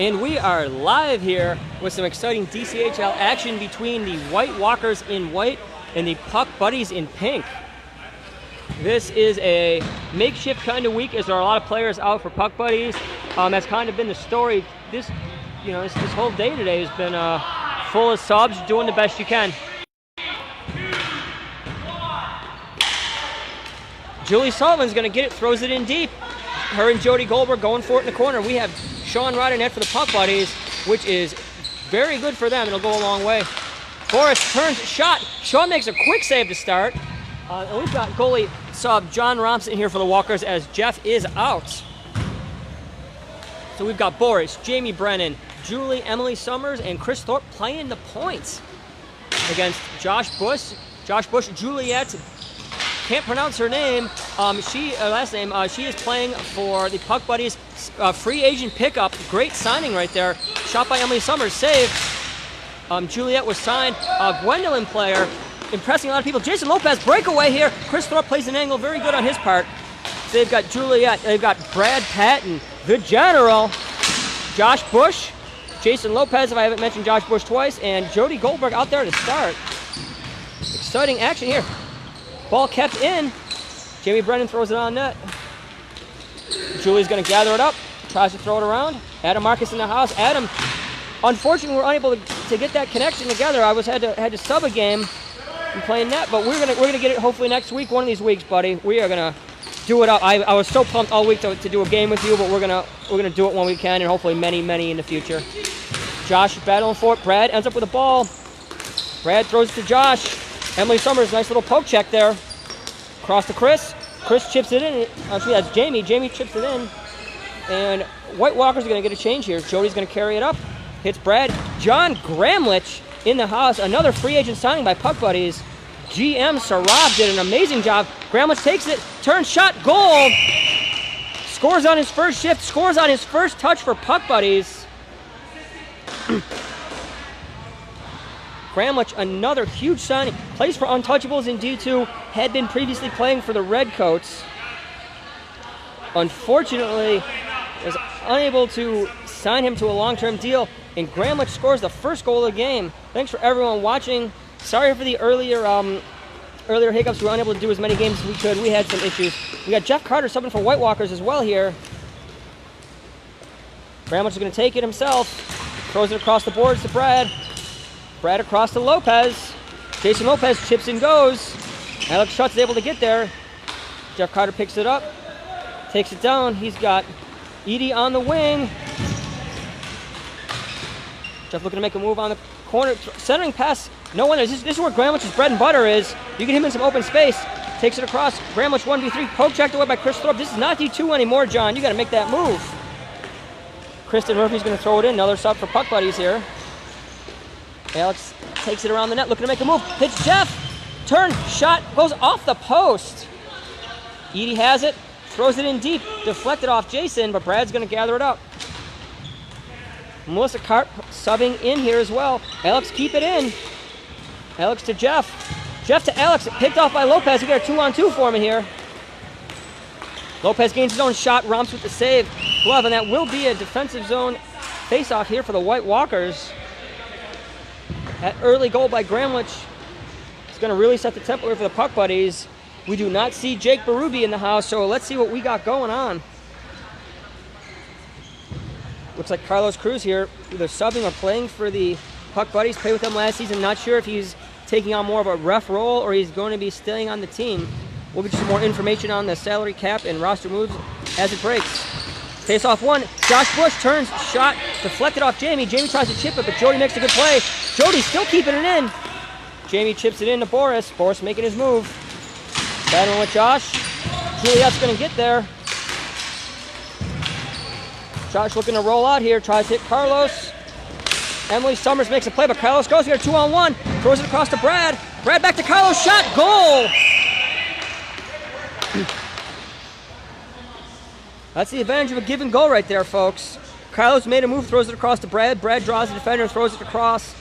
And we are live here with some exciting DCHL action between the White Walkers in white and the Puck Buddies in pink. This is a makeshift kind of week as there are a lot of players out for Puck Buddies. That's kind of been the story. This whole day today has been full of subs, doing the best you can. Julie Sullivan's going to get it, throws it in deep. Her and Jody Goldberg going for it in the corner. We have Sean Ryder net for the Puck Buddies, which is very good for them. It'll go a long way. Boris turns, shot. Sean makes a quick save to start. And we've got goalie sub John Romson here for the Walkers as Jeff is out. So we've got Boris, Jamie Brennan, Julie, Emily Summers, and Chris Thorpe playing the points against Josh Bush. Josh Bush, Juliet, can't pronounce her name. She is playing for the Puck Buddies. Free agent pickup. Great signing right there. Shot by Emily Summers. Saved. Juliet was signed. Gwendolyn player. Impressing a lot of people. Jason Lopez breakaway here. Chris Thorpe plays an angle. Very good on his part. They've got Juliet. They've got Brad Patton. The General. Josh Bush. Jason Lopez, if I haven't mentioned Josh Bush twice. And Jody Goldberg out there to start. Exciting action here. Ball kept in. Jamie Brennan throws it on net. Julie's going to gather it up. Tries to throw it around. Adam Marcus in the house. Adam, unfortunately, we're unable to get that connection together. I had to sub a game and play net, but we're gonna get it hopefully next week. One of these weeks, buddy. We are gonna do it up. I was so pumped all week to do a game with you, but we're gonna do it when we can, and hopefully many in the future. Josh battling for it. Brad ends up with a ball. Brad throws it to Josh. Emily Summers, nice little poke check there. Across to Chris. Chris chips it in. Actually, that's Jamie. Jamie chips it in. And White Walkers are going to get a change here. Jody's going to carry it up. Hits Brad. John Gramlich in the house. Another free agent signing by Puck Buddies. GM Sarab did an amazing job. Gramlich takes it. Turns, shot, goal. Scores on his first shift. Scores on his first touch for Puck Buddies. Gramlich, another huge signing. Plays for Untouchables in D2. Had been previously playing for the Redcoats. Unfortunately, was unable to sign him to a long-term deal. And Gramlich scores the first goal of the game. Thanks for everyone watching. Sorry for the earlier hiccups. We were unable to do as many games as we could. We had some issues. We got Jeff Carter subbing for White Walkers as well here. Gramlich is going to take it himself. Throws it across the boards to Brad. Brad across to Lopez. Jason Lopez chips and goes. Alex Schutz is able to get there. Jeff Carter picks it up. Takes it down. He's got Edie on the wing. Jeff looking to make a move on the corner. Centering pass. No one. This is where Gramlich's bread and butter is. You get him in some open space. Takes it across. Gramlich 1v3. Poke checked away by Chris Thorpe. This is not D2 anymore, John. You got to make that move. Kristen Murphy's going to throw it in. Another sub for Puck Buddies here. Alex takes it around the net, looking to make a move. Hits Jeff. Turn, shot, goes off the post. Edie has it, throws it in deep, deflected off Jason, but Brad's going to gather it up. Melissa Karp subbing in here as well. Alex, keep it in. Alex to Jeff. Jeff to Alex, picked off by Lopez. We got a 2-on-2 for him here. Lopez gains his own shot, romps with the save. Glove, and that will be a defensive zone face-off here for the White Walkers. That early goal by Gramlich is going to really set the tempo here for the Puck Buddies. We do not see Jake Berube in the house, so let's see what we got going on. Looks like Carlos Cruz here, either subbing or playing for the Puck Buddies. Played with them last season. Not sure if he's taking on more of a ref role or he's going to be staying on the team. We'll get you some more information on the salary cap and roster moves as it breaks. Face off one. Josh Bush turns, shot, deflected off Jamie. Jamie tries to chip it, but Jody makes a good play. Jody still keeping it in. Jamie chips it in to Boris. Boris making his move. Battling with Josh. Juliet's going to get there. Josh looking to roll out here. Tries to hit Carlos. Emily Summers makes a play, but Carlos goes. We got a 2-on-1. Throws it across to Brad. Brad back to Carlos. Shot. Goal. That's the advantage of a give and go right there, folks. Carlos made a move, throws it across to Brad. Brad draws the defender, throws it across.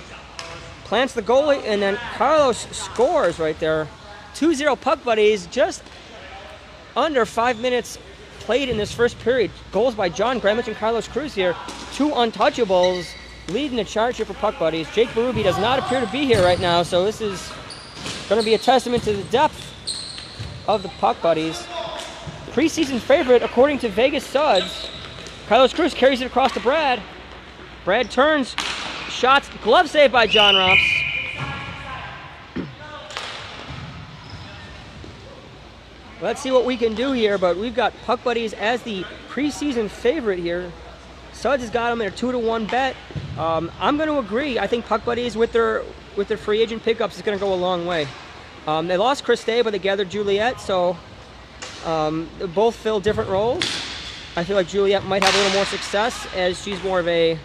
Plants the goalie, and then Carlos scores right there. 2-0 Puck Buddies, just under 5 minutes played in this first period. Goals by John Gremlich and Carlos Cruz here. 2 untouchables leading the charge here for Puck Buddies. Jake Berube does not appear to be here right now, so this is going to be a testament to the depth of the Puck Buddies. Preseason favorite, according to Vegas Suds. Carlos Cruz carries it across to Brad. Brad turns, shots, glove save by John Romps. Let's see what we can do here, but we've got Puck Buddies as the preseason favorite here. Suds has got them in a 2-to-1 bet. I'm going to agree. I think Puck Buddies with their free agent pickups is going to go a long way. They lost Chris Day, but they gathered Juliet, so they both fill different roles. I feel like Juliet might have a little more success as she's more of a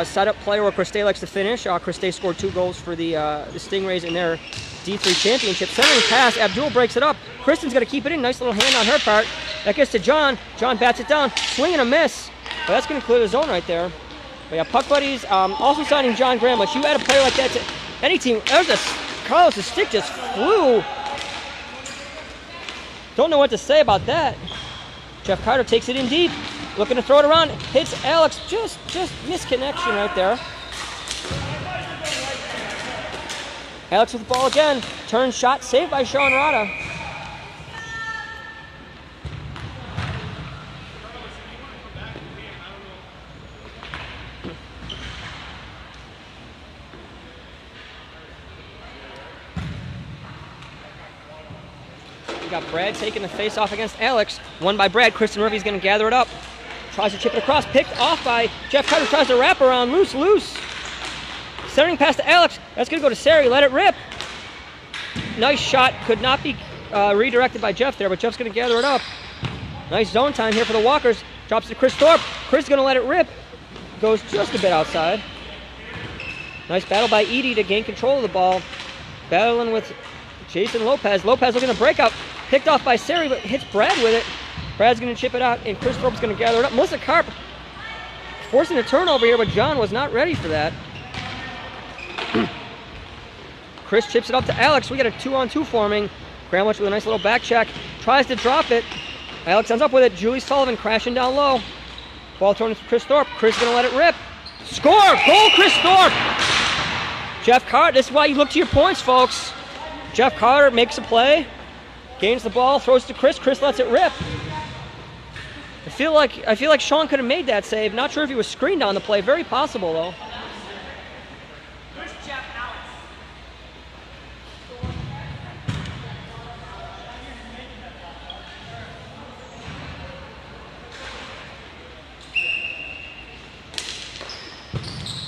setup player where Chris Day likes to finish. Chris Day scored 2 goals for the Stingrays in their D3 championship. Centering pass, Abdul breaks it up. Kristen's going to keep it in. Nice little hand on her part. That gets to John. John bats it down. Swing and a miss. But that's going to clear the zone right there. But yeah, Puck Buddies also signing John Gremlich. You add a player like that to any team. Carlos' stick just flew. Don't know what to say about that. Jeff Carter takes it in deep. Looking to throw it around. Hits Alex. Just misconnection right there. Alex with the ball again. Turn shot, saved by Sean Rada. We got Brad taking the face off against Alex. Won by Brad. Kristen Murphy's going to gather it up. Tries to chip it across. Picked off by Jeff Carter. Tries to wrap around. Loose. Centering pass to Alex. That's going to go to Sari. Let it rip. Nice shot. Could not be redirected by Jeff there, but Jeff's going to gather it up. Nice zone time here for the Walkers. Drops it to Chris Thorpe. Chris is going to let it rip. Goes just a bit outside. Nice battle by Edie to gain control of the ball. Battling with Jason Lopez. Lopez looking to break out. Picked off by Sari, but hits Brad with it. Brad's going to chip it out, and Chris Thorpe's going to gather it up. Melissa Karp forcing a turnover here, but John was not ready for that. Chris chips it up to Alex. We got a 2-on-2 forming. Gremlich with a nice little back check. Tries to drop it. Alex ends up with it. Julie Sullivan crashing down low. Ball thrown to Chris Thorpe. Chris going to let it rip. Score! Goal, Chris Thorpe! Jeff Carter. This is why you look to your points, folks. Jeff Carter makes a play. Gains the ball. Throws it to Chris. Chris lets it rip. I feel like Sean could have made that save. Not sure if he was screened on the play. Very possible, though.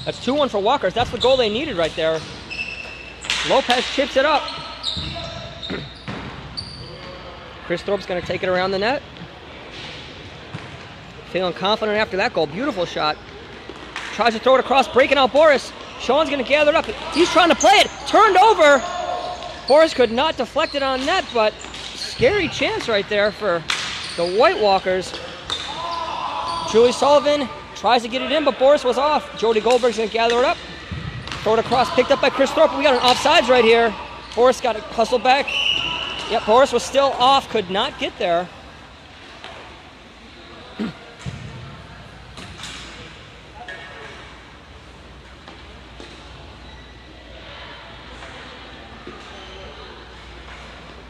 That's 2-1 for Walkers. That's the goal they needed right there. Lopez chips it up. Chris Thorpe's going to take it around the net. Feeling confident after that goal. Beautiful shot. Tries to throw it across, breaking out Boris. Sean's going to gather it up. He's trying to play it. Turned over. Boris could not deflect it on net, but scary chance right there for the White Walkers. Julie Sullivan tries to get it in, but Boris was off. Jody Goldberg's going to gather it up. Throw it across, picked up by Chris Thorpe. We got an offsides right here. Boris got it hustled back. Yep, Boris was still off, could not get there.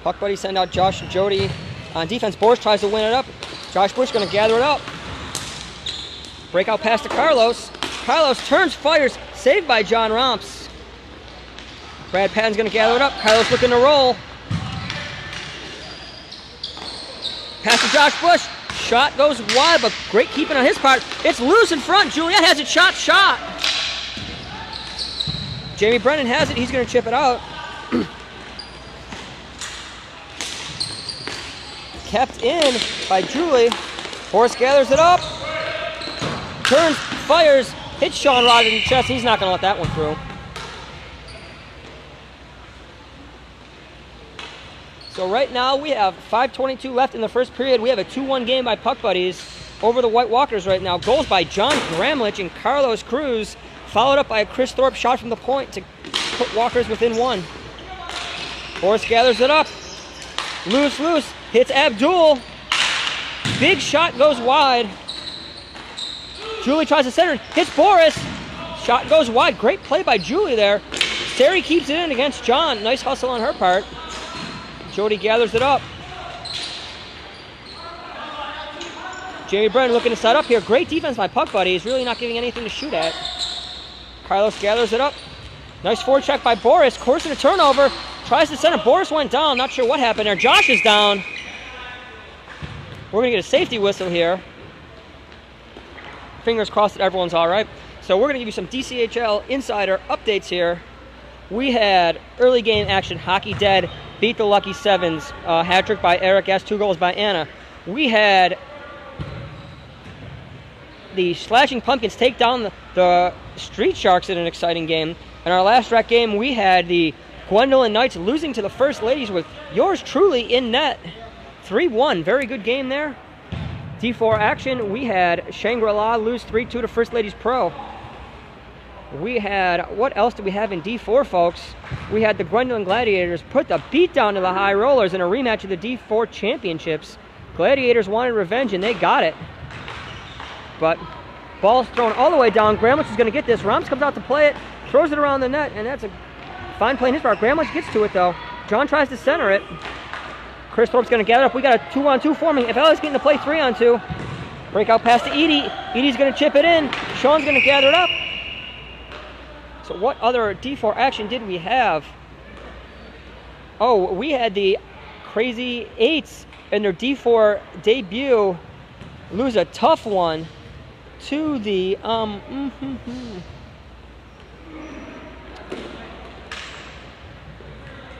Puck Buddy send out Josh and Jody on defense. Boris tries to win it up. Josh Bush going to gather it up. Breakout pass to Carlos. Carlos turns, fires, saved by John Romps. Brad Patton's going to gather it up. Carlos looking to roll. Pass to Josh Bush. Shot goes wide, but great keeping on his part. It's loose in front. Juliet has it shot. Jamie Brennan has it. He's going to chip it out. Kept in by Julie. Boris gathers it up. Turns, fires, hits Sean Rod in the chest. He's not going to let that one through. So right now we have 5:22 left in the first period. We have a 2-1 game by Puck Buddies over the White Walkers right now. Goals by John Gremlich and Carlos Cruz, followed up by a Chris Thorpe shot from the point to put Walkers within 1. Boris gathers it up. Loose, hits Abdul. Big shot goes wide. Julie tries to center, hits Boris. Shot goes wide. Great play by Julie there. Sari keeps it in against John. Nice hustle on her part. Jody gathers it up. Jamie Brennan looking to set up here. Great defense by Puck Buddy. He's really not giving anything to shoot at. Carlos gathers it up. Nice forward check by Boris. Coursing a turnover. Tries to center. Boris went down. Not sure what happened there. Josh is down. We're going to get a safety whistle here. Fingers crossed that everyone's all right. So we're going to give you some DCHL Insider updates here. We had early game action. Hockey Dead beat the Lucky Sevens. Hat trick by Eric S. 2 goals by Anna. We had the Slashing Pumpkins take down the Street Sharks in an exciting game. In our last rec game, we had the Gwendolyn Knights losing to the First Ladies with yours truly in net. 3-1. Very good game there. D4 action, we had Shangri-La lose 3-2 to First Ladies Pro. We had, what else do we have in D4, folks? We had the Gwendolyn Gladiators put the beat down to the High Rollers in a rematch of the D4 Championships. Gladiators wanted revenge, and they got it. But ball's thrown all the way down. Gramlich is going to get this. Roms comes out to play it, throws it around the net, and that's a fine play in his part. Gramlich gets to it, though. John tries to center it. Chris Thorpe's going to gather up. We got a 2-on-2 forming. If Elliott's getting to play 3-on-2, breakout pass to Edie. Edie's going to chip it in. Sean's going to gather it up. So what other D4 action did we have? Oh, we had the Crazy Eights in their D4 debut lose a tough one to the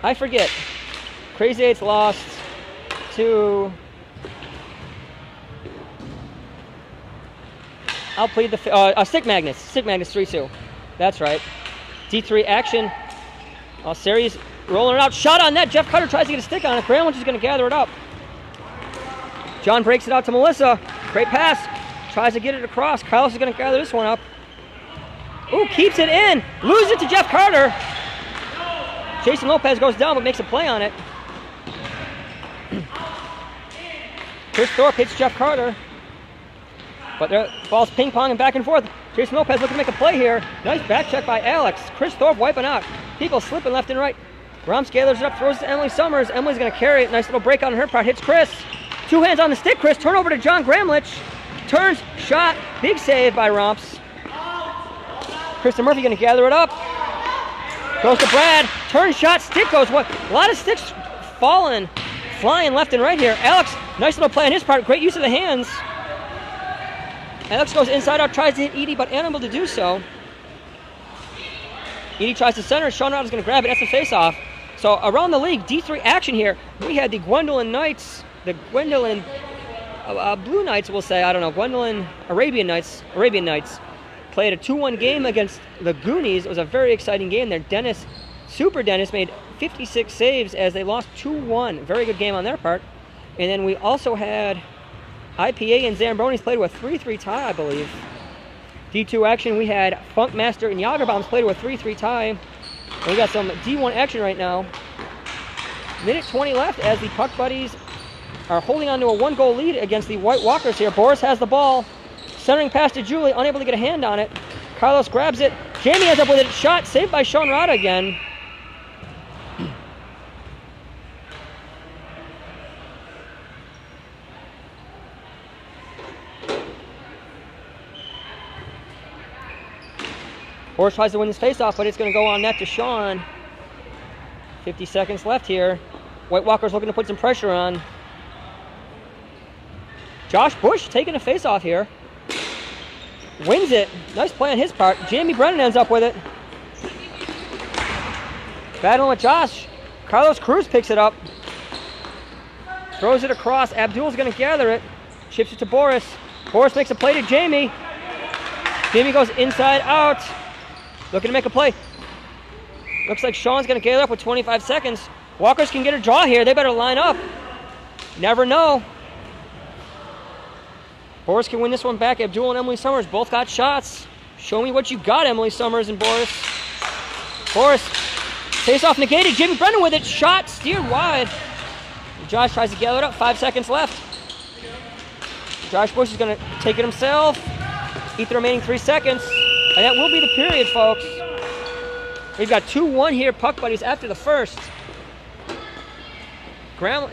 I forget. Crazy Eights lost to, I'll plead the Stick Magnets. Stick Magnets 3-2. That's right. D3 action. Sari's rolling it out. Shot on net. Jeff Cutter tries to get a stick on it. Granlund is going to gather it up. John breaks it out to Melissa. Great pass. Tries to get it across. Carlos is going to gather this one up. Ooh, keeps it in. Loses it to Jeff Carter. Jason Lopez goes down but makes a play on it. Chris Thorpe hits Jeff Carter. But the ball's ping-ponging back and forth. Jason Lopez looking to make a play here. Nice back check by Alex. Chris Thorpe wiping out. People slipping left and right. Roms gathers it up, throws it to Emily Summers. Emily's going to carry it. Nice little breakout on her part. Hits Chris. Two hands on the stick. Chris turnover to John Gramlich. Turns, shot. Big save by Romps. Kristen Murphy going to gather it up. Goes to Brad. Turn shot. Stick goes what? A lot of sticks flying left and right here. Alex, nice little play on his part. Great use of the hands. Alex goes inside out, tries to hit Edie, but unable to do so. Edie tries to center. Sean Rod is going to grab it. That's a face-off. So around the league, D3 action here. We had the Gwendolyn Knights, the Gwendolyn Blue Knights, we'll say. I don't know. Gwendolyn Arabian Knights played a 2-1 game against the Goonies. It was a very exciting game there. Super Dennis made 56 saves as they lost 2-1. Very good game on their part. And then we also had IPA and Zambronis played with a 3-3 tie, I believe. D2 action, we had Funkmaster and Jagerbombs played with a 3-3 tie. And we got some D1 action right now. Minute 20 left as the Puck Buddies are holding on to a 1-goal lead against the White Walkers here. Boris has the ball. Centering pass to Julie, unable to get a hand on it. Carlos grabs it. Jamie ends up with it. Shot saved by Sean Rada again. Boris tries to win this faceoff, but it's going to go on net to Sean. 50 seconds left here. White Walker's looking to put some pressure on. Josh Bush taking a faceoff here. Wins it. Nice play on his part. Jamie Brennan ends up with it. Battling with Josh. Carlos Cruz picks it up. Throws it across. Abdul's going to gather it. Chips it to Boris. Boris makes a play to Jamie. Jamie goes inside out. Looking to make a play. Looks like Sean's going to gather up with 25 seconds. Walkers can get a draw here. They better line up. Never know. Boris can win this one back. Abdul and Emily Summers both got shots. Show me what you got, Emily Summers and Boris. Boris, face-off negated. Jimmy Brennan with it. Shot steered wide. Josh tries to gather it up. 5 seconds left. Josh Bush is going to take it himself. Eat the remaining 3 seconds. And that will be the period, folks. We've got 2-1 here, Puck Buddies, after the first.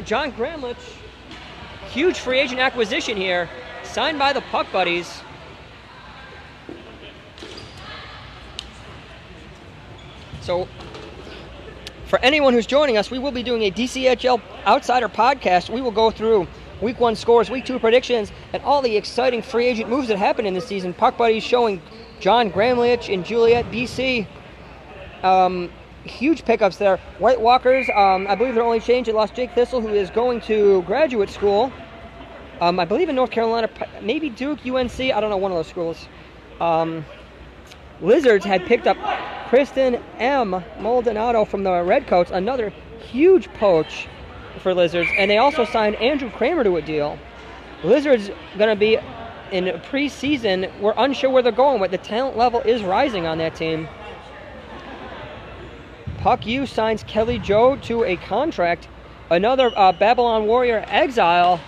John Gramlich, huge free agent acquisition here, signed by the Puck Buddies. So, for anyone who's joining us, we will be doing a DCHL Outsider podcast. We will go through Week 1 scores, Week 2 predictions, and all the exciting free agent moves that happened in this season. Puck Buddies showing John Gramlich in Juliet, BC. Huge pickups there. White Walkers, I believe their only change, they lost Jake Thistle, who is going to graduate school. I believe in North Carolina, maybe Duke, UNC, I don't know, one of those schools. Lizards had picked up Kristen M. Maldonado from the Redcoats, another huge poach for Lizards, and they also signed Andrew Kramer to a deal. Lizards going to be in preseason. We're unsure where they're going, but the talent level is rising on that team. Puck U signs Kelly Joe to a contract. Another Babylon Warrior exile.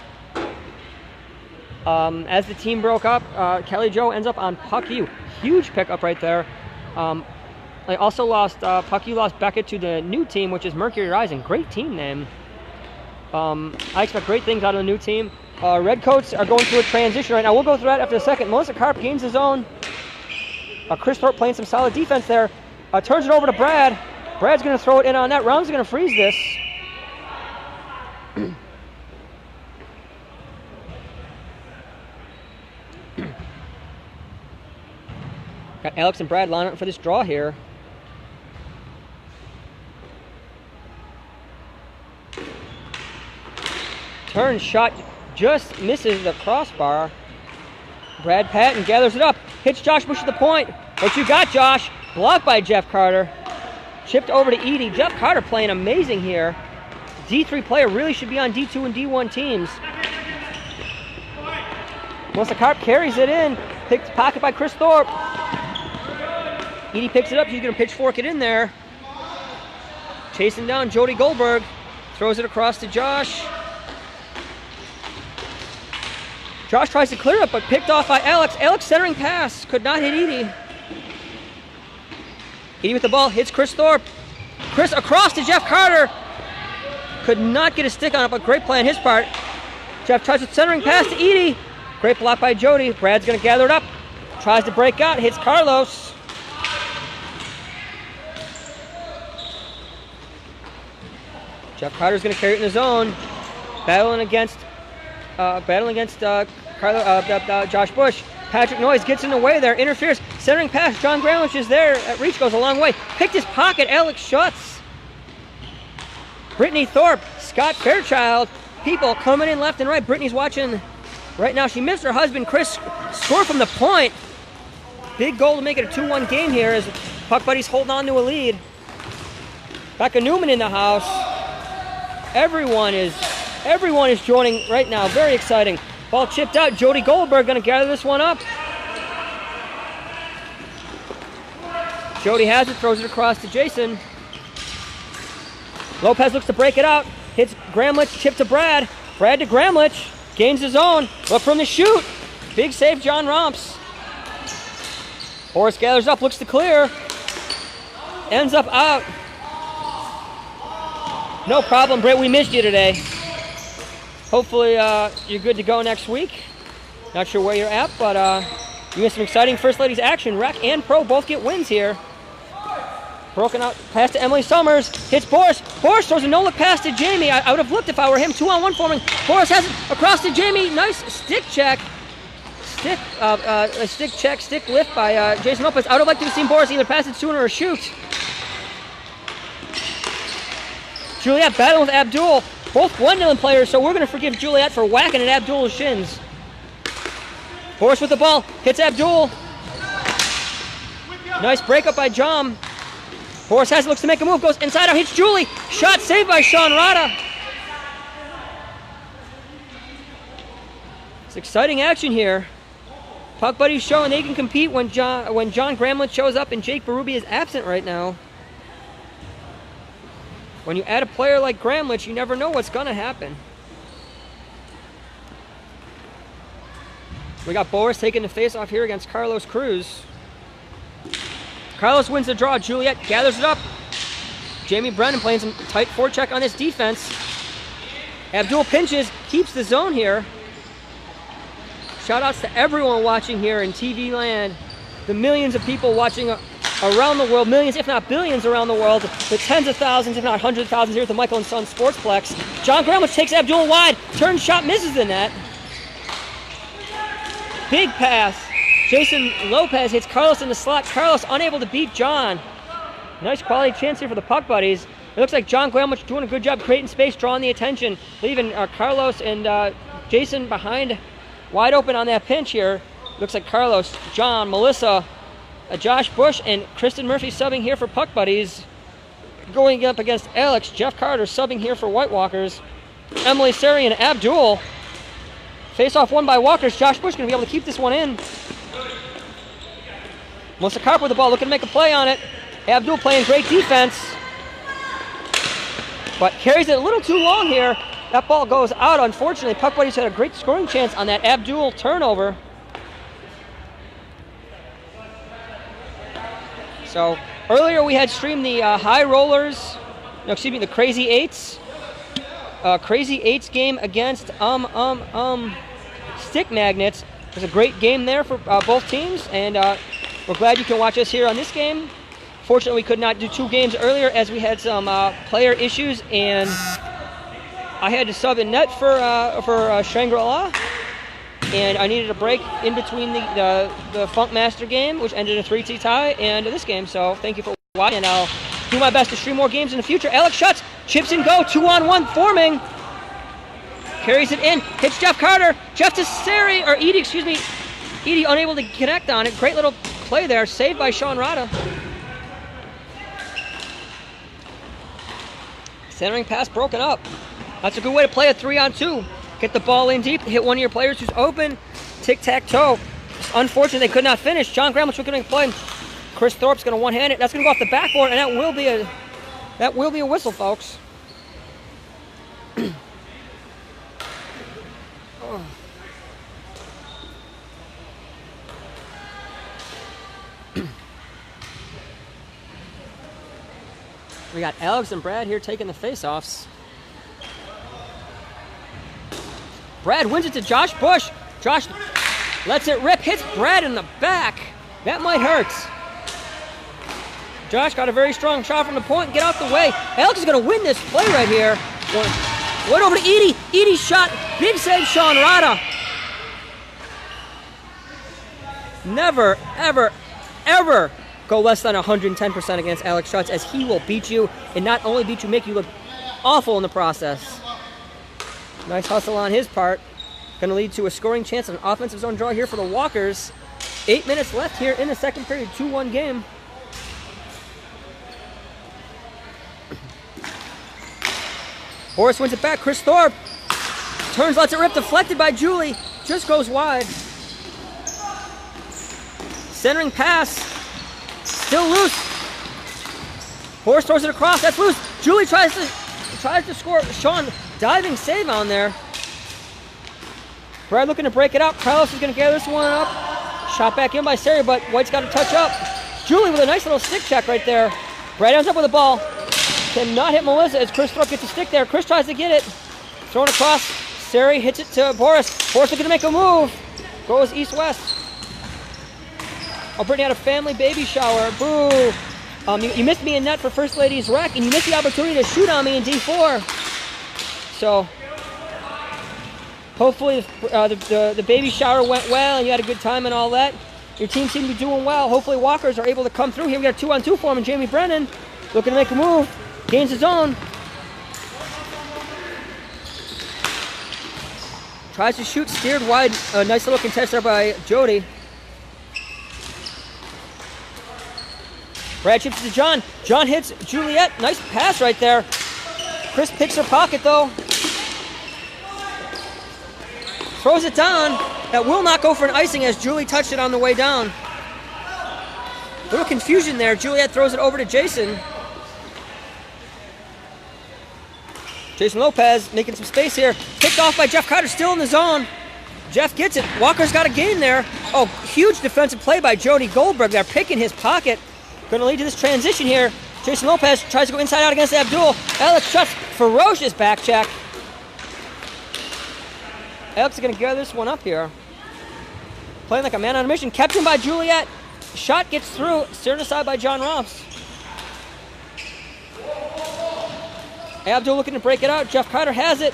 As the team broke up, Kelly Joe ends up on Puck U. Huge pickup right there. They also lost, Puck U lost Beckett to the new team, which is Mercury Rising. Great team name. I expect great things out of the new team. Redcoats are going through a transition right now. We'll go through that after a second. Melissa Karp gains his own. Chris Thorpe playing some solid defense there. Turns it over to Brad. Brad's going to throw it in on that. Rounds going to freeze this. Got Alex and Brad lining up for this draw here. Turn shot just misses the crossbar. Brad Patton gathers it up. Hits Josh Bush at the point. What you got, Josh? Blocked by Jeff Carter. Chipped over to Edie. Jeff Carter playing amazing here. D3 player, really should be on D2 and D1 teams. Melissa Karp carries it in. Picked pocket by Chris Thorpe. Edie picks it up. He's going to pitchfork it in there. Chasing down Jody Goldberg. Throws it across to Josh. Josh tries to clear it, but picked off by Alex. Alex centering pass. Could not hit Edie. Edie with the ball. Hits Chris Thorpe. Chris across to Jeff Carter. Could not get a stick on it, but great play on his part. Jeff tries a centering pass to Edie. Great block by Jody. Brad's going to gather it up. Tries to break out. Hits Carlos. Jeff Carter's going to carry it in his own. Battling against Josh Bush. Patrick Noyes gets in the way there. Interferes. Centering pass. John Gramlich is there. At reach goes a long way. Picked his pocket. Alex Schutz. Brittany Thorpe. Scott Fairchild. People coming in left and right. Brittany's watching right now. She missed her husband, Chris. Score from the point. Big goal to make it a 2-1 game here as Puck Buddies holding on to a lead. Becca Newman in the house. Everyone is joining right now. Very exciting. Ball chipped out. Jody Goldberg going to gather this one up. Jody has it. Throws it across to Jason. Lopez looks to break it out. Hits Gramlich. Chip to Brad. Brad to Gramlich. Gains his own. Look from the shoot. Big save, John Romps. Horace gathers up. Looks to clear. Ends up out. No problem, Britt. We missed you today. Hopefully you're good to go next week. Not sure where you're at, but you missed some exciting First Ladies action. Rec and Pro both get wins here. Broken out pass to Emily Summers. Hits Boris. Boris throws a no-look pass to Jamie. I would have looked if I were him. 2-on-1 forming. Boris has it across to Jamie. Nice stick check. Stick lift by Jason Lopez. I would have liked to have seen Boris either pass it sooner or shoot. Juliet battling with Abdul. Both 1-0 players, so we're going to forgive Juliet for whacking at Abdul's shins. Boris with the ball. Hits Abdul. Nice breakup by Jom. Boris has it, looks to make a move. Goes inside out. Hits Julie. Shot saved by Sean Rada. It's exciting action here. Puck Buddies showing they can compete when John Gramlich shows up and Jake Berube is absent right now. When you add a player like Gramlich, you never know what's going to happen. We got Boris taking the face off here against Carlos Cruz. Carlos wins the draw. Juliet gathers it up. Jamie Brennan playing some tight forecheck on this defense. Abdul pinches, keeps the zone here. Shout outs to everyone watching here in TV land. The millions of people watching around the world, millions if not billions around the world. The tens of thousands if not hundreds of thousands here at the Michael and Son Sportsplex. John Gramlich takes Abdul wide. Turn shot, misses the net. Big pass. Jason Lopez hits Carlos in the slot. Carlos unable to beat John. Nice quality chance here for the Puck Buddies. It looks like John Gramlich doing a good job creating space, drawing the attention, leaving Carlos and Jason behind wide open on that pinch here. Looks like Carlos, John, Melissa, Josh Bush, and Kristen Murphy subbing here for Puck Buddies. Going up against Alex, Jeff Carter subbing here for White Walkers. Emily Seri and Abdul. Face off won by Walkers. Josh Bush going to be able to keep this one in. Melissa Carp with the ball, looking to make a play on it. Abdul playing great defense, but carries it a little too long here. That ball goes out, unfortunately. Puck Buddies had a great scoring chance on that Abdul turnover. So earlier we had streamed the High Rollers, the Crazy Eights. Crazy Eights game against Stick Magnets. It was a great game there for both teams, and we're glad you can watch us here on this game. Fortunately, we could not do 2 games earlier as we had some player issues, and I had to sub in net for Shangri-La, and I needed a break in between the Funk Master game, which ended in a 3-2 tie, and this game. So thank you for watching, and I'll do my best to stream more games in the future. Alex Schutz, chips and go, 2-on-1 forming. Carries it in, hits Jeff Carter. Jeff to Seri, or Edie, excuse me. Edie unable to connect on it. Great little play there, saved by Sean Rada. Centering pass broken up. That's a good way to play a 3-on-2. Get the ball in deep, hit one of your players who's open. Tic-tac-toe. Unfortunately, they could not finish. John Gramlich looking to play. Chris Thorpe's going to one-hand it. That's going to go off the backboard, and that will be a whistle, folks. We got Alex and Brad here taking the face-offs. Brad wins it to Josh Bush. Josh lets it rip, hits Brad in the back. That might hurt. Josh got a very strong shot from the point. Get out the way. Alex is going to win this play right here. Went over to Edie. Edie's shot. Big save, Sean Rada. Never, ever, ever go less than 110% against Alex Schutz, as he will beat you, and not only beat you, make you look awful in the process. Nice hustle on his part. Going to lead to a scoring chance, an offensive zone draw here for the Walkers. 8 minutes left here in the second period, 2-1 game. Boris wins it back. Chris Thorpe turns, lets it rip, deflected by Julie. Just goes wide. Centering pass. Still loose. Boris throws it across. That's loose. Julie tries to score. Sean diving save on there. Brad looking to break it up. Carlos is going to gather this one up. Shot back in by Seri, but White's got to touch up. Julie with a nice little stick check right there. Brad ends up with the ball. Cannot hit Melissa as Chris Thorpe gets a stick there. Chris tries to get it. Thrown across. Seri hits it to Boris. Boris looking to make a move. Goes east-west. Oh, Brittany had a family baby shower. Boo. You missed me in net for First Lady's rec, and you missed the opportunity to shoot on me in D4. So, hopefully the baby shower went well and you had a good time and all that. Your team seemed to be doing well. Hopefully Walkers are able to come through. Here we got a 2-on-2 for him, and Jamie Brennan looking to make a move. Gains his own. Tries to shoot, steered wide. A nice little contest there by Jody. Brad chips to John. John hits Juliet. Nice pass right there. Chris picks her pocket though. Throws it down. That will not go for an icing as Julie touched it on the way down. Little confusion there. Juliet throws it over to Jason. Jason Lopez making some space here. Picked off by Jeff Carter, still in the zone. Jeff gets it. Walker's got a gain there. Oh, huge defensive play by Jody Goldberg. They're picking his pocket. Going to lead to this transition here. Jason Lopez tries to go inside out against Abdul. Alex Schuts, ferocious back check. Alex is going to gather this one up here. Playing like a man on a mission. Kept him by Juliet. Shot gets through. Steered aside by John Romps. Abdul looking to break it out. Jeff Carter has it.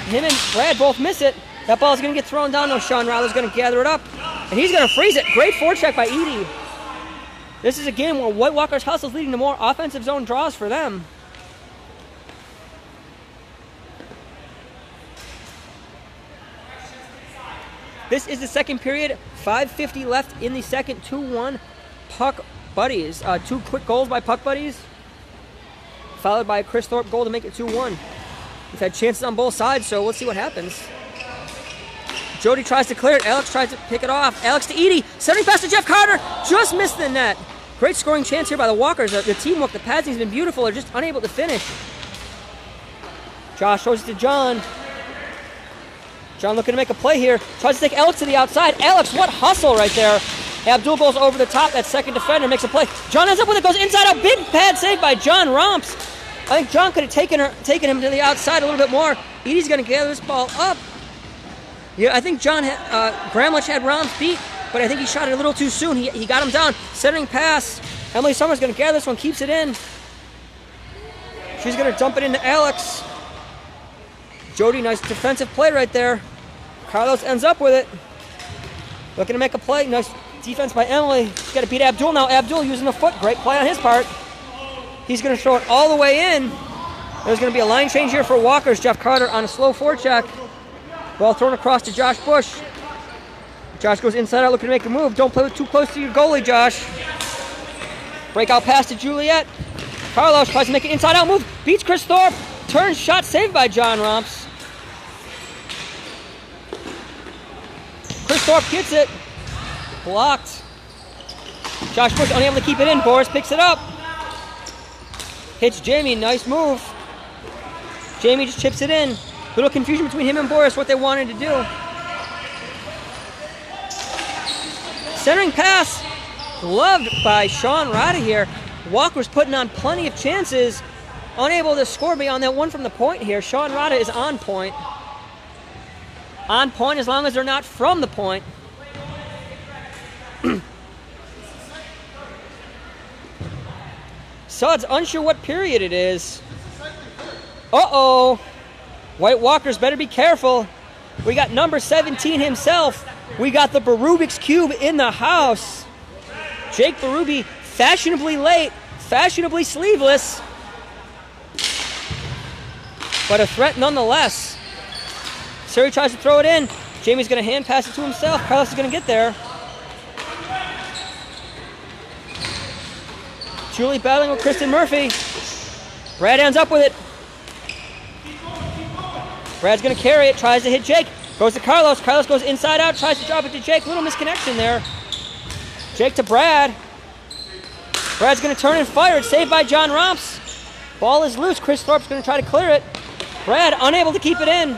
Him and Brad both miss it. That ball is going to get thrown down, though. Sean Riley's going to gather it up. And he's going to freeze it. Great forecheck by Edie. This is a game where White Walker's hustle is leading to more offensive zone draws for them. This is the second period. 5:50 left in the second. 2-1 Puck Buddies. 2 quick goals by Puck Buddies, followed by a Chris Thorpe goal to make it 2-1. We've had chances on both sides, so let's see what happens. Jody tries to clear it. Alex tries to pick it off. Alex to Edie. Centering pass to Jeff Carter. Just missed the net. Great scoring chance here by the Walkers. The teamwork, the passing has been beautiful. They're just unable to finish. Josh throws it to John. John looking to make a play here. Tries to take Alex to the outside. Alex, what hustle right there. Abdul goes over the top. That second defender makes a play. John ends up with it. Goes inside out. Big pad save by John Romps. I think John could have taken him to the outside a little bit more. Edie's going to gather this ball up. Yeah, I think Gramlich had Romps beat, but I think he shot it a little too soon. He got him down. Centering pass. Emily Summers going to gather this one. Keeps it in. She's going to dump it into Alex. Jody, nice defensive play right there. Carlos ends up with it. Looking to make a play. Nice defense by Emily. She's got to beat Abdul now. Abdul using the foot. Great play on his part. He's going to throw it all the way in. There's going to be a line change here for Walkers. Jeff Carter on a slow forecheck. Ball thrown across to Josh Bush. Josh goes inside out looking to make a move. Don't play too close to your goalie, Josh. Breakout pass to Juliet. Carlos tries to make an inside out move. Beats Chris Thorpe. Turns, shot saved by John Romps. Chris Thorpe gets it. Blocked. Josh Bush unable to keep it in. Boris picks it up. Hits Jamie. Nice move. Jamie just chips it in. Little confusion between him and Boris what they wanted to do. Centering pass. Loved by Sean Rada here. Walker's putting on plenty of chances. Unable to score beyond that one from the point here. Sean Rada is on point. On point as long as they're not from the point. Suds unsure what period it is. Uh-oh. White Walkers better be careful. We got number 17 himself. We got the Berubik's Cube in the house. Jake Berube, fashionably late, fashionably sleeveless. But a threat nonetheless. Suri tries to throw it in. Jamie's going to hand pass it to himself. Carlos is going to get there. Julie battling with Kristen Murphy. Brad ends up with it. Brad's going to carry it. Tries to hit Jake. Goes to Carlos. Carlos goes inside out. Tries to drop it to Jake. Little misconnection there. Jake to Brad. Brad's going to turn and fire it. Saved by John Romps. Ball is loose. Chris Thorpe's going to try to clear it. Brad unable to keep it in.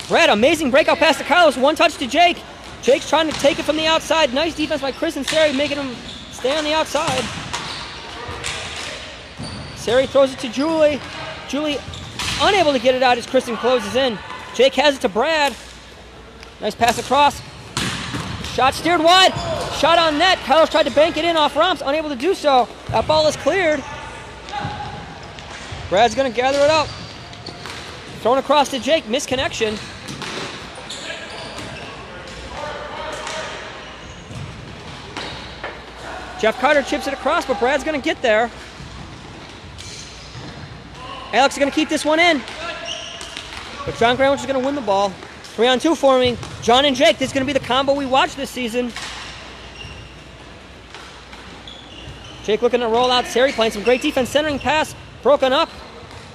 Brad, amazing breakout pass to Carlos. One touch to Jake. Jake's trying to take it from the outside. Nice defense by Chris and Sari, making him stay on the outside. Sari throws it to Julie. Julie unable to get it out as Kristen closes in. Jake has it to Brad. Nice pass across. Shot steered wide. Shot on net. Carlos tried to bank it in off Romps. Unable to do so. That ball is cleared. Brad's going to gather it up. Thrown across to Jake. Misconnection. Jeff Carter chips it across, but Brad's going to get there. Alex is going to keep this one in. But John Gramlich is going to win the ball. 3-on-2 forming. John and Jake, this is going to be the combo we watch this season. Jake looking to roll out. Sari playing some great defense. Centering pass. Broken up.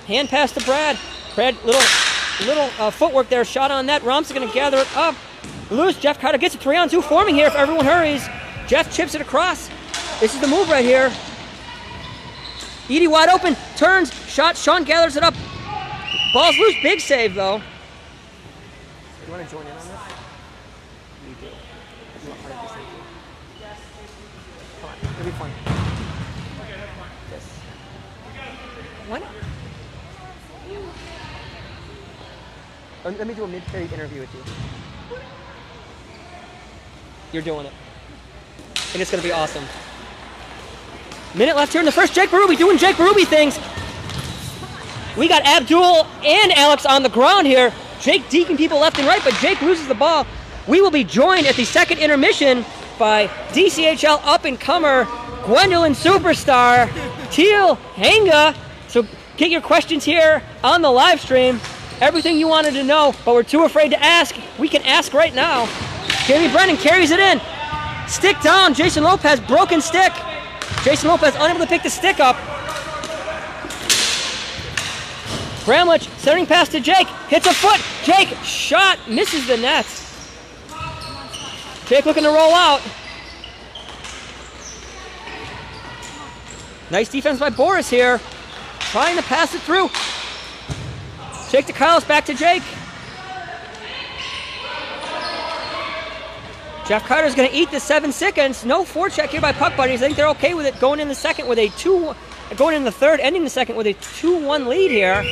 Hand pass to Brad. Brad, little footwork there. Shot on net. Romps is going to gather it up. Loose. Jeff Carter gets a 3-on-2 forming here if everyone hurries. Jeff chips it across. This is the move right here. Edie wide open. Turns. shot. Sean gathers it up. Ball's loose. Big save, though. You want to join in on this? You do. You 100% do. Come on. It'll be fun. Yes. Why not? Let me do a mid-period interview with you. You're doing it. And it's going to be awesome. Minute left here in the first. Jake Berube doing Jake Berube things. We got Abdul and Alex on the ground here. Jake deking people left and right, but Jake loses the ball. We will be joined at the second intermission by DCHL up-and-comer, Gwendolyn superstar, Teal Hanga. So get your questions here on the live stream. Everything you wanted to know, but we're too afraid to ask. We can ask right now. Jamie Brennan carries it in. Stick down. Jason Lopez, broken stick. Jason Lopez unable to pick the stick up. Bramlich sending pass to Jake. Hits a foot. Jake, shot, misses the net. Jake looking to roll out. Nice defense by Boris here. Trying to pass it through. Jake to Kylos, back to Jake. Jeff Carter's going to eat the 7 seconds. No forecheck here by Puck Buddies. I think they're okay with it going in the second with a 2, going in the third, ending the second with a 2-1 lead here.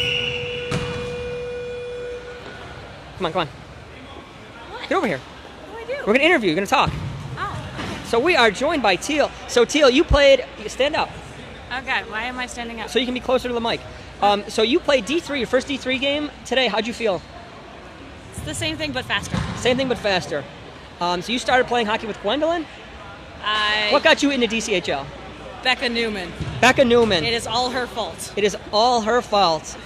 Come on, come on. What? Get over here. What do I do? We're going to interview. We're going to talk. Oh, okay. So we are joined by Teal. So Teal, you played, stand up. Okay, why am I standing up? So you can be closer to the mic. So you played D3, your first D3 game today. How'd you feel? It's the same thing, but faster. Same thing, but faster. So you started playing hockey with Gwendolyn? What got you into DCHL? Becca Newman. Becca Newman. It is all her fault. It is all her fault.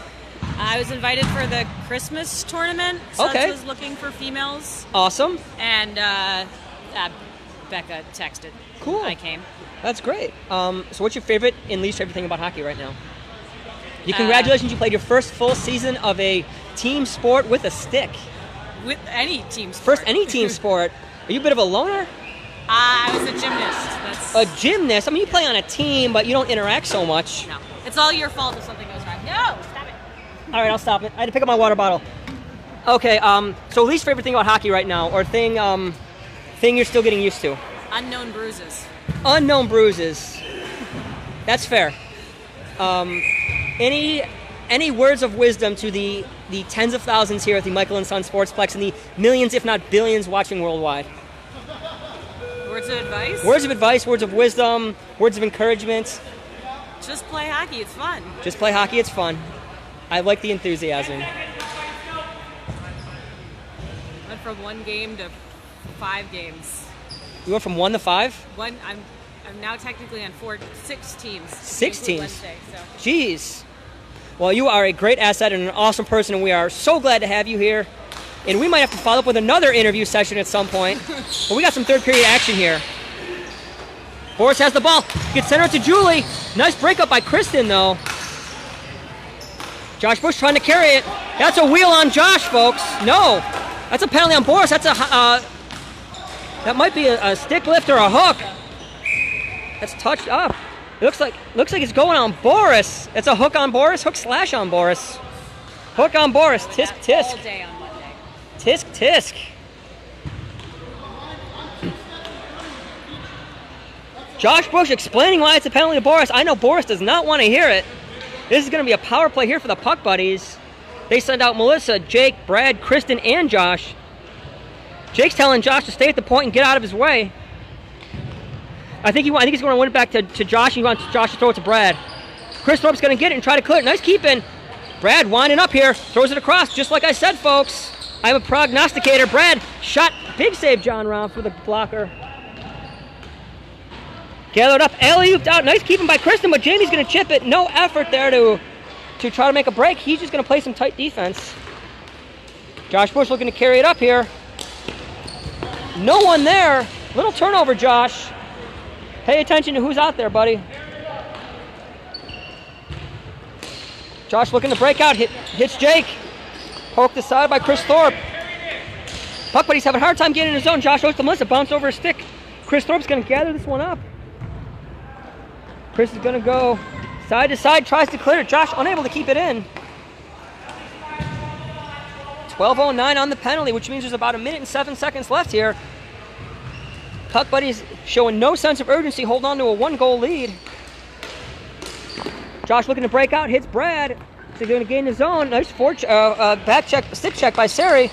I was invited for the Christmas tournament. Okay. Suns was looking for females. Awesome. And Becca texted. Cool. I came. That's great. So what's your favorite and least favorite thing about hockey right now? Congratulations, you played your first full season of a team sport with a stick. With any team sport. First any team sport. Are you a bit of a loner? I was a gymnast. That's A gymnast? I mean, you play on a team, but you don't interact so much. No. It's all your fault if something goes wrong. No! Stop it. All right, I'll stop it. I had to pick up my water bottle. Okay, so least favorite thing about hockey right now, or thing you're still getting used to? Unknown bruises. Unknown bruises. That's fair. Any words of wisdom to the tens of thousands here at the Michael & Son Sportsplex and the millions, if not billions, watching worldwide? Words of advice? Words of advice, words of wisdom, words of encouragement. Just play hockey. It's fun. Just play hockey. It's fun. I like the enthusiasm. Went from 1 game to 5 games. You went from 1 to 5? I'm now technically on 6 teams. 6 teams? Wednesday, so. Jeez. Well, you are a great asset and an awesome person, and we are so glad to have you here. And we might have to follow up with another interview session at some point. But we got some third period action here. Boris has the ball. Gets center to Julie. Nice breakup by Kristen, though. Josh Bush trying to carry it. That's a wheel on Josh, folks. No. That's a penalty on Boris. That's that might be a stick lift or a hook. That's touched up. It looks like it's going on Boris. It's a hook on Boris. Hook slash on Boris. Hook on Boris. Tisk tisk. All day on Monday. Tisk tisk. Josh Bush explaining why it's a penalty to Boris. I know Boris does not want to hear it. This is going to be a power play here for the Puck Buddies. They send out Melissa, Jake, Brad, Kristen, and Josh. Jake's telling Josh to stay at the point and get out of his way. I think he's going to win it back to Josh. He wants Josh to throw it to Brad. Chris Thorpe's going to get it and try to clear it. Nice keeping. Brad winding up here. Throws it across, just like I said, folks. I'm a prognosticator. Brad shot. Big save, John Round, for the blocker. Gathered up. Alley-ooped out. Nice keeping by Kristen, but Jamie's going to chip it. No effort there to try to make a break. He's just going to play some tight defense. Josh Bush looking to carry it up here. No one there. Little turnover, Josh. Pay attention to who's out there, buddy. Josh looking to break out. Hits Jake. Poked aside by Chris Thorpe. Puck Buddy's having a hard time getting in his zone. Josh goes to Melissa. Bounce over a stick. Chris Thorpe's going to gather this one up. Chris is going to go Side to side, tries to clear it. Josh unable to keep it in. 12:09 on the penalty, which means there's about 1 minute and 7 seconds left here. Puck buddies showing no sense of urgency, hold on to a 1-goal lead. Josh looking to break out, hits Brad. So going to gain the zone. Nice back check, stick check by Sari.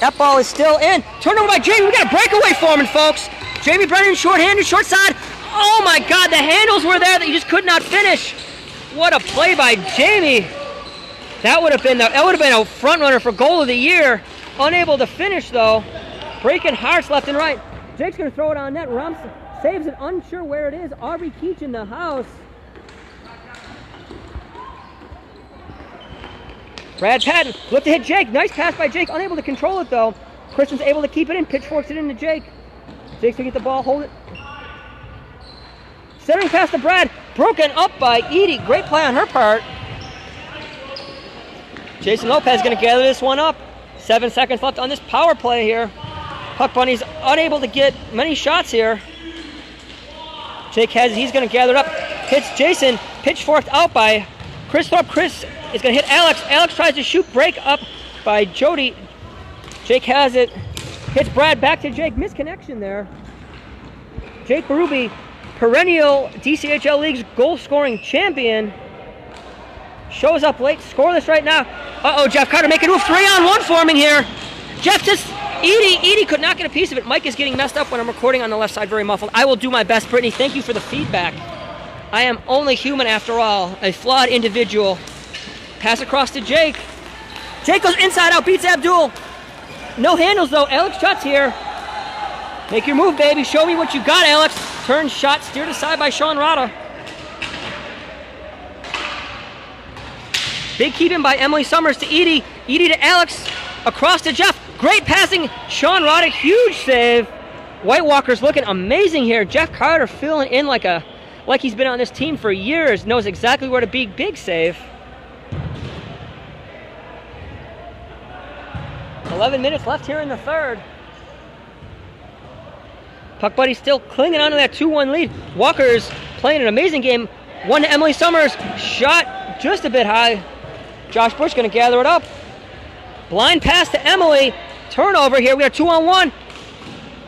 That ball is still in. Turnover by Jamie. We got a breakaway forming, folks. Jamie Brennan, short-handed, short side. Oh my God, the handles were there that you just could not finish. What a play by Jamie. That would have been a front runner for goal of the year. Unable to finish though. Breaking hearts left and right. Jake's going to throw it on net. Rumps saves it, unsure where it is. Aubrey Keach in the house. Brad Patton looked to hit Jake. Nice pass by Jake. Unable to control it though. Christian's able to keep it in. Pitchforks it into Jake. Jake's going to get the ball. Hold it. Centering pass to Brad. Broken up by Edie. Great play on her part. Jason Lopez going to gather this one up. 7 seconds left on this power play here. Puck Bunny's unable to get many shots here. Jake has it. He's going to gather it up. Hits Jason. Pitchforked out by Chris Thorpe. Chris is going to hit Alex. Alex tries to shoot. Break up by Jody. Jake has it. Hits Brad. Back to Jake. Misconnection there. Jake Berube, perennial DCHL Leagues goal-scoring champion, shows up late. Scoreless right now. Uh-oh, Jeff Carter making a move. 3-on-1 forming here. Jeff just... Edie could not get a piece of it. Mike is getting messed up when I'm recording on the left side, very muffled. I will do my best, Brittany. Thank you for the feedback. I am only human after all, a flawed individual. Pass across to Jake. Jake goes inside out, beats Abdul. No handles though. Alex Chutz here. Make your move, baby. Show me what you got, Alex. Turn shot, steered aside by Sean Rada. Big keep in by Emily Summers to Edie. Edie to Alex. Across to Jeff. Great passing. Sean Roddick, huge save. White Walker's looking amazing here. Jeff Carter filling in like he's been on this team for years. Knows exactly where to be. Big save. 11 minutes left here in the third. Puck buddy still clinging onto that 2-1 lead. Walker's playing an amazing game. One to Emily Summers. Shot just a bit high. Josh Bush going to gather it up. Blind pass to Emily. Turnover here. We are 2-on-1.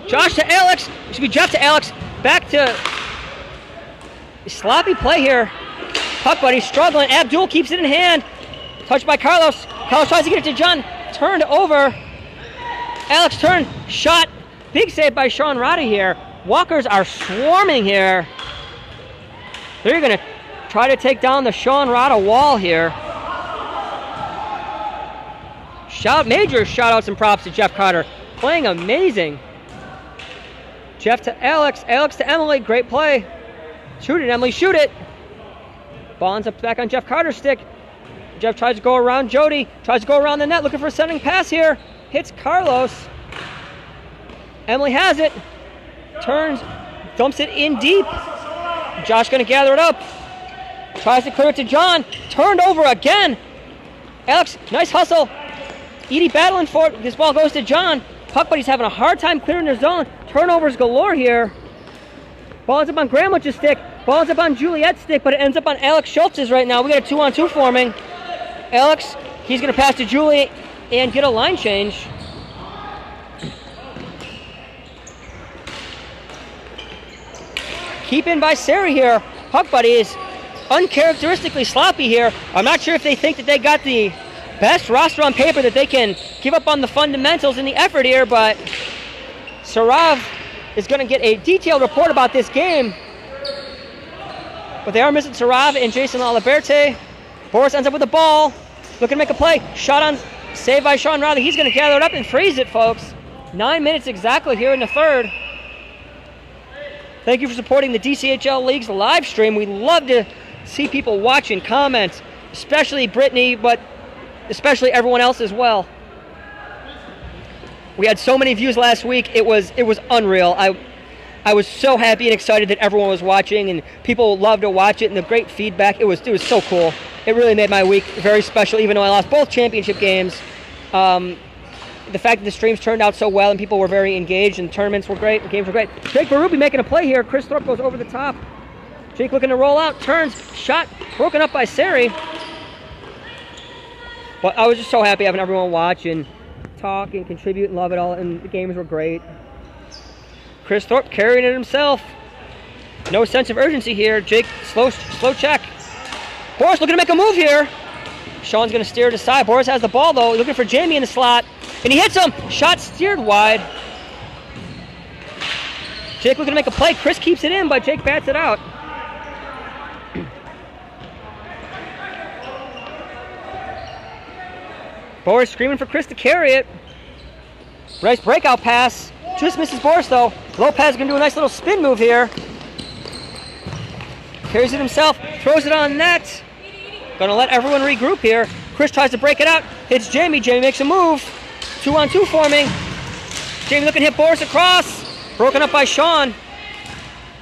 Josh to Alex. It should be Jeff to Alex. Back to sloppy play here. Puck buddy struggling. Abdul keeps it in hand. Touched by Carlos. Carlos tries to get it to John. Turned over. Alex turned. Shot. Big save by Sean Rada here. Walkers are swarming here. They're going to try to take down the Sean Rada wall here. Major shout-outs and props to Jeff Carter. Playing amazing. Jeff to Alex. Alex to Emily. Great play. Shoot it, Emily. Shoot it. Ball ends up back on Jeff Carter's stick. Jeff tries to go around Jody. Tries to go around the net. Looking for a sending pass here. Hits Carlos. Emily has it. Turns. Dumps it in deep. Josh going to gather it up. Tries to clear it to John. Turned over again. Alex, nice hustle. Edie battling for it. This ball goes to John. Puck buddy's having a hard time clearing their zone. Turnovers galore here. Ball ends up on Gramlich's stick. Ball ends up on Juliet's stick, but it ends up on Alex Schultz's right now. We got a 2-on-2 forming. Alex, he's going to pass to Julie and get a line change. Keep in by Sari here. Puck buddy is uncharacteristically sloppy here. I'm not sure if they think that they got the best roster on paper that they can give up on the fundamentals and the effort here, but Sarav is going to get a detailed report about this game. But they are missing Sarav and Jason Aliberte. Boris ends up with the ball, looking to make a play. Shot on, saved by Sean Rada. He's going to gather it up and freeze it, folks. 9 minutes exactly here in the third. Thank you for supporting the DCHL Leagues live stream. We love to see people watching, comments, especially Brittany, but especially everyone else as well. We had so many views last week. It was unreal. I was so happy and excited that everyone was watching and people loved to watch it and the great feedback. It was so cool. It really made my week very special, even though I lost both championship games. The fact that the streams turned out so well and people were very engaged and tournaments were great, the games were great. Jake Berube making a play here. Chris Thorpe goes over the top. Jake looking to roll out, turns, shot broken up by Sari. But I was just so happy having everyone watch and talk and contribute and love it all, and the games were great. Chris Thorpe carrying it himself. No sense of urgency here. Jake, slow check. Boris looking to make a move here. Sean's going to steer it aside. Boris has the ball, though. Looking for Jamie in the slot. And he hits him. Shot steered wide. Jake looking to make a play. Chris keeps it in, but Jake bats it out. Boris screaming for Chris to carry it. Nice breakout pass. Just misses Boris, though. Lopez going to do a nice little spin move here. Carries it himself. Throws it on net. Going to let everyone regroup here. Chris tries to break it out. Hits Jamie. Jamie makes a move. 2-on-2 forming. Jamie looking to hit Boris across. Broken up by Sean.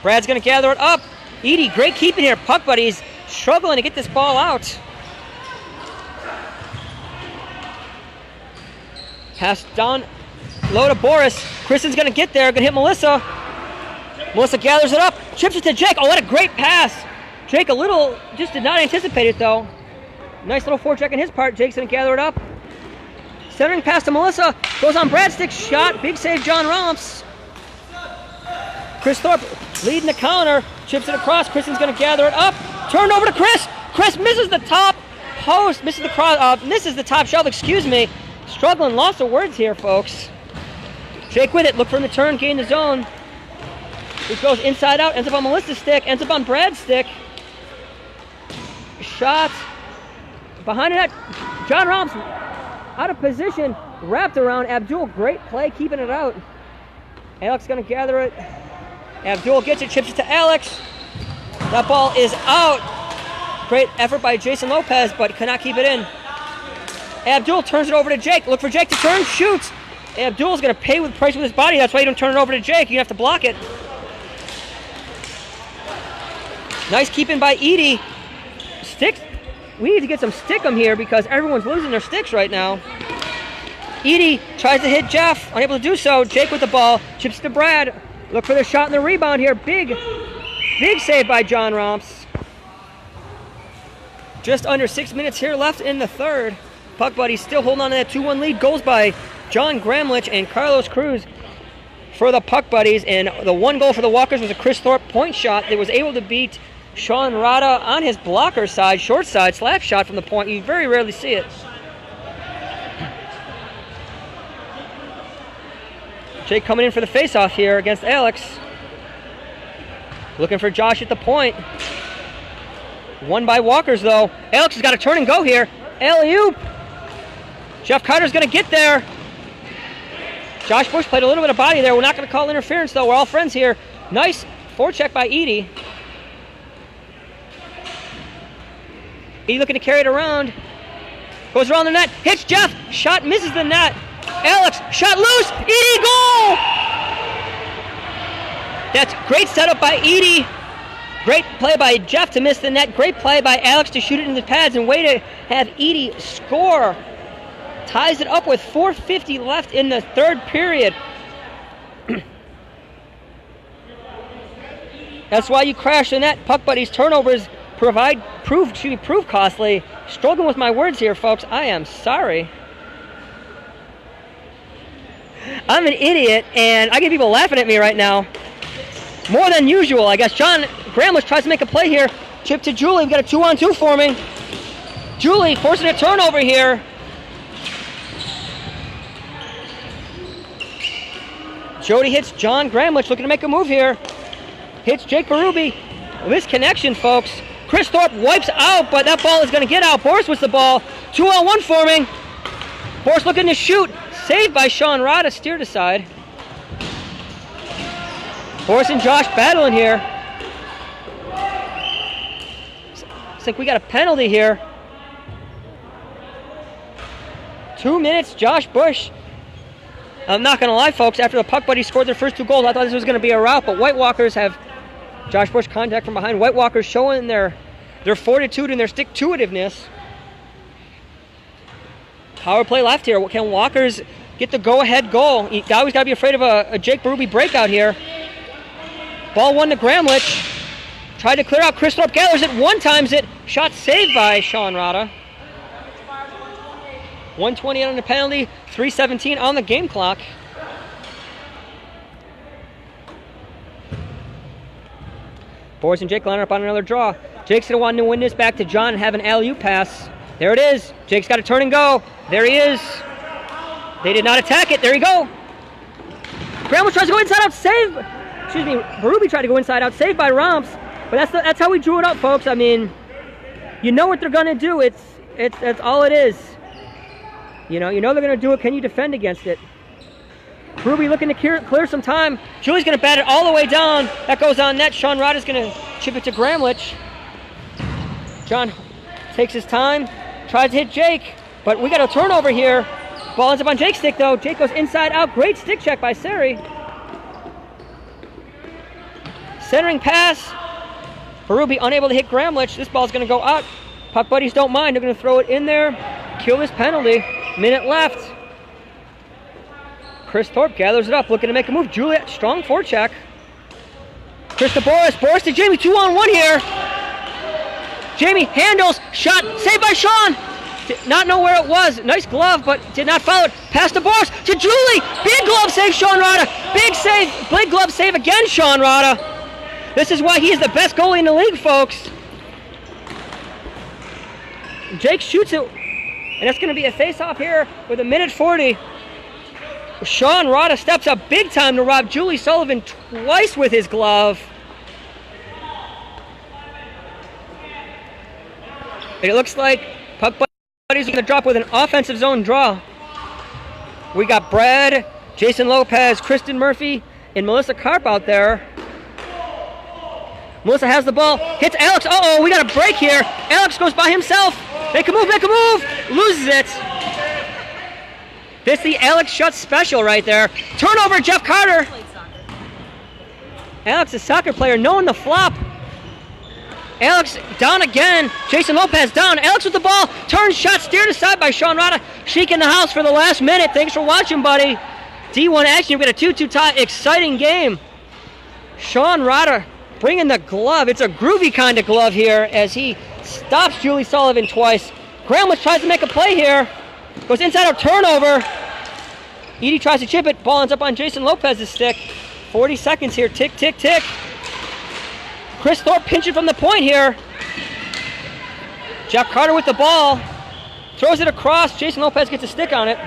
Brad's going to gather it up. Edie, great keeping here. Puck buddies struggling to get this ball out. Pass down low to Boris. Kristen's going to get there. Going to hit Melissa. Melissa gathers it up. Chips it to Jake. Oh, what a great pass. Jake just did not anticipate it, though. Nice little forecheck on his part. Jake's going to gather it up. Centering pass to Melissa. Goes on Brad's stick. Shot. Big save, John Romps. Chris Thorpe leading the counter. Chips it across. Kristen's going to gather it up. Turned over to Chris. Chris misses the top post. Misses the top shelf, excuse me. Struggling, lots of words here, folks. Jake with it. Look for him to turn, gain the zone. This goes inside out. Ends up on Melissa's stick. Ends up on Brad's stick. Shot. Behind the net. John Romps out of position. Wrapped around Abdul. Great play, keeping it out. Alex going to gather it. Abdul gets it, chips it to Alex. That ball is out. Great effort by Jason Lopez, but cannot keep it in. Abdul turns it over to Jake. Look for Jake to turn, shoots. Abdul's going to pay with price with his body. That's why you don't turn it over to Jake. You have to block it. Nice keeping by Edie. Sticks. We need to get some stickum here because everyone's losing their sticks right now. Edie tries to hit Jeff. Unable to do so. Jake with the ball. Chips to Brad. Look for the shot and the rebound here. Big save by John Romps. Just under 6 minutes here left in the third. Puck buddies still holding on to that 2-1 lead. Goals by John Gramlich and Carlos Cruz for the Puck buddies. And the one goal for the Walkers was a Chris Thorpe point shot that was able to beat Sean Rada on his blocker side, short side, slap shot from the point. You very rarely see it. Jake coming in for the face-off here against Alex. Looking for Josh at the point. Won by Walkers, though. Alex has got to turn and go here. Alley-oop. Jeff Carter's going to get there. Josh Bush played a little bit of body there. We're not going to call interference, though. We're all friends here. Nice forecheck by Edie. Edie looking to carry it around. Goes around the net. Hits Jeff. Shot misses the net. Alex, shot loose. Edie, goal! That's great setup by Edie. Great play by Jeff to miss the net. Great play by Alex to shoot it in the pads, and way to have Edie score. Ties it up with 4:50 left in the third period. That's why you crash the net. Puck buddies turnovers prove costly. Struggling with my words here, folks. I am sorry. I'm an idiot, and I get people laughing at me right now. More than usual, I guess. John Gramlich tries to make a play here. Chip to Julie. We've got a 2-on-2 forming. Julie forcing a turnover here. Jody hits John Gramlich, looking to make a move here. Hits Jake Berube. Misconnection, folks. Chris Thorpe wipes out, but that ball is going to get out. Boris with the ball. 2-on-1 forming. Boris looking to shoot. Saved by Sean Rada, steered aside. Boris and Josh battling here. Looks like we got a penalty here. 2 minutes, Josh Bush. I'm not going to lie, folks, after the Puck Buddies scored their first 2 goals, I thought this was going to be a rout, but White Walkers have Josh Bush contact from behind. White Walkers showing their fortitude and their stick-to-itiveness. Power play left here. Can Walkers get the go-ahead goal? You always got to be afraid of a Jake Berube breakout here. Ball 1 to Gramlich. tried to clear out. Chris Thorpe gathers it, one-times it. Shot saved by Sean Rada. 1:28 on the penalty, 3:17 on the game clock. Boris and Jake line up on another draw. Jake's going to want to win this back to John and have an alley-oop pass. There it is. Jake's got to turn and go. There he is. They did not attack it. There you go. Bramwell tries to go inside out, save. Excuse me, Berube tried to go inside out, saved by Romps. But that's how we drew it up, folks. I mean, you know what they're going to do. That's all it is. You know they're going to do it. Can you defend against it? Berube looking to clear some time. Julie's going to bat it all the way down. That goes on net. Sean Rada's going to chip it to Gramlich. John takes his time, tries to hit Jake, but we got a turnover here. Ball ends up on Jake's stick, though. Jake goes inside out. Great stick check by Seri. Centering pass. Berube unable to hit Gramlich. This ball's going to go out. Puck buddies don't mind. They're going to throw it in there. Kill this penalty. Minute left. Chris Thorpe gathers it up, looking to make a move. Juliet, strong forecheck. Chris to Boris. Boris to Jamie. 2-on-1 here. Jamie handles. Shot. Saved by Sean. Did not know where it was. Nice glove, but did not follow it. Pass to Boris. To Julie. Big glove save, Sean Rada. Big save. Big glove save again, Sean Rada. This is why he is the best goalie in the league, folks. Jake shoots it. And that's going to be a face-off here with 1:40. Sean Rada steps up big time to rob Julie Sullivan twice with his glove. It looks like puck buddies are going to drop with an offensive zone draw. We got Brad, Jason Lopez, Kristen Murphy, and Melissa Karp out there. Melissa has the ball, hits Alex. Uh-oh, we got a break here. Alex goes by himself. Make a move, loses it. This is the Alex Schutz special right there. Turnover, Jeff Carter. Alex, a soccer player, knowing the flop. Alex down again. Jason Lopez down. Alex with the ball. Turns, shot, steered aside by Sean Rada. Sheik in the house for the last minute. Thanks for watching, buddy. D1 action. We've got a 2-2 tie. Exciting game. Sean Rada bringing the glove. It's a groovy kind of glove here as he stops Julie Sullivan twice. Gramlich tries to make a play here. Goes inside our turnover. Edie tries to chip it. Ball ends up on Jason Lopez's stick. 40 seconds here. Tick, tick, tick. Chris Thorpe pinching from the point here. Jeff Carter with the ball. Throws it across. Jason Lopez gets a stick on it.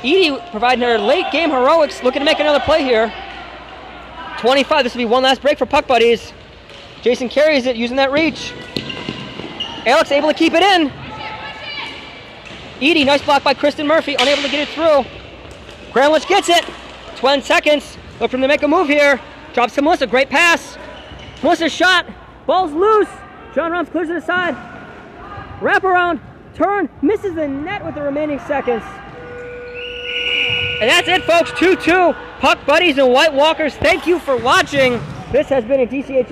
Edie providing her late game heroics. Looking to make another play here. 25. This will be one last break for puck buddies. Jason carries it using that reach. Alex able to keep it in. Edie, nice block by Kristen Murphy, unable to get it through. Gramlich gets it. 20 seconds. Look for him to make a move here. Drops to Melissa, great pass. Melissa's shot. Ball's loose. John Romps clears it aside. Wrap around, turn, misses the net with the remaining seconds. And that's it, folks. 2-2. Puck buddies and White Walkers, thank you for watching. This has been a DCHL